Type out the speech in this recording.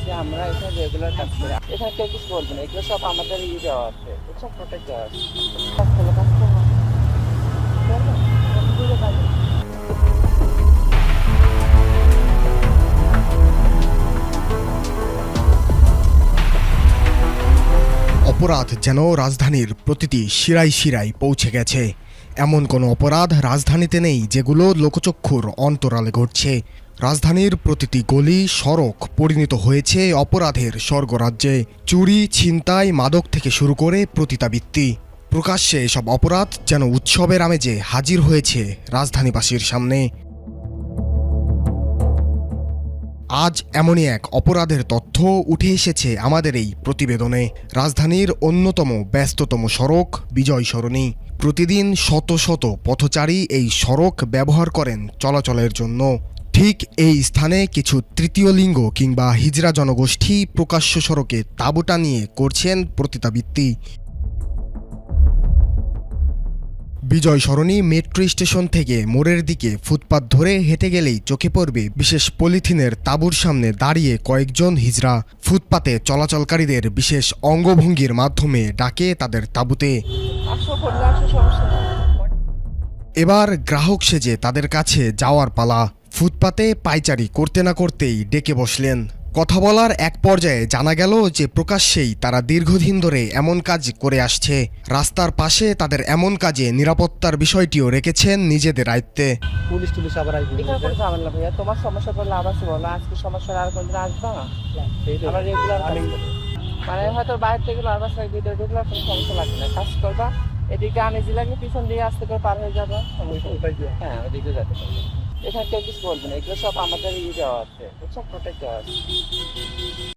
যে আমরা এখানে রেগুলার কাজ করি, এখানে কেউ কিছু বলবে না, এগুলো সব আমাদের দেওয়া আছে, সব প্রোটেক্ট দেওয়া আছে। কাজ করলে কাজ করবো। অপরাধ যেন রাজধানীর প্রতিটি শিরায় শিরায় পৌঁছে গেছে। এমন কোনো অপরাধ রাজধানীতে নেই যেগুলো লোকচক্ষুর অন্তরালে ঘটছে। রাজধানীর প্রতিটি গলি সড়ক পরিণত হয়েছে অপরাধের স্বর্গরাজ্যে। চুরি, ছিনতাই, মাদক থেকে শুরু করে পতিতাবৃত্তি, প্রকাশ্যে এসব অপরাধ যেন উৎসবের আমেজে হাজির হয়েছে রাজধানীবাসীর সামনে। আজ এমনই এক অপরাধের তথ্য উঠে এসেছে আমাদের এই প্রতিবেদনে। রাজধানীর অন্যতম ব্যস্ততম সড়ক বিজয় সরণি। প্রতিদিন শত শত পথচারী এই সড়ক ব্যবহার করেন চলাচলের জন্য। ঠিক এই স্থানে কিছু তৃতীয় লিঙ্গ কিংবা হিজড়া জনগোষ্ঠী প্রকাশ্য সড়কে তাঁবু টানিয়ে করছেন পতিতাবৃত্তি। বিজয় সরণি মেট্রো স্টেশন থেকে মোড়ের দিকে ফুটপাত ধরে হেঁটে গেলেই চোখে পড়বে বিশেষ পলিথিনের তাঁবুর সামনে দাঁড়িয়ে কয়েকজন হিজড়া। ফুটপাতে চলাচলকারীদের বিশেষ অঙ্গভঙ্গির মাধ্যমে ডাকে তাদের তাঁবুতে। এবার গ্রাহক সেজে তাদের কাছে যাওয়ার পালা। ফুটপাতে পায়চারি করতে না করতেই ডেকে বসলেন। কথা বলার এক পর্যায়ে জানা গেল যে প্রকাশ্যেই তারা দীর্ঘদিন ধরে এমন কাজ করে আসছে। রাস্তার পাশে তাদের এমন কাজে নিরাপত্তার বিষয়টিও রেখেছেন নিজেদের আয়ত্তে। পুলিশ টুলিশ আবার এখানে কোনো ঝামেলা ভাইয়া, তোমার সমস্যা করলে আবার বলো, আজকে সমস্যা আর কোনদিন আসবা না। আমরা রেগুলার মানে হয়তো বাইরে থেকে বারবার ভিডিও ঢুকলে কোনো সমস্যা লাগবে না, কাজ করবা। এদিকে আনিজি লাগলে পিছন দিয়ে আসতে করে পার হয়ে যাবে। হ্যাঁ, ওদিকে যেতে পারবে। এখানে কেউ কিছু বলবে না, এগুলো সব আমাদের দেওয়া আছে, সব প্রোটেক্ট দেওয়া আছে।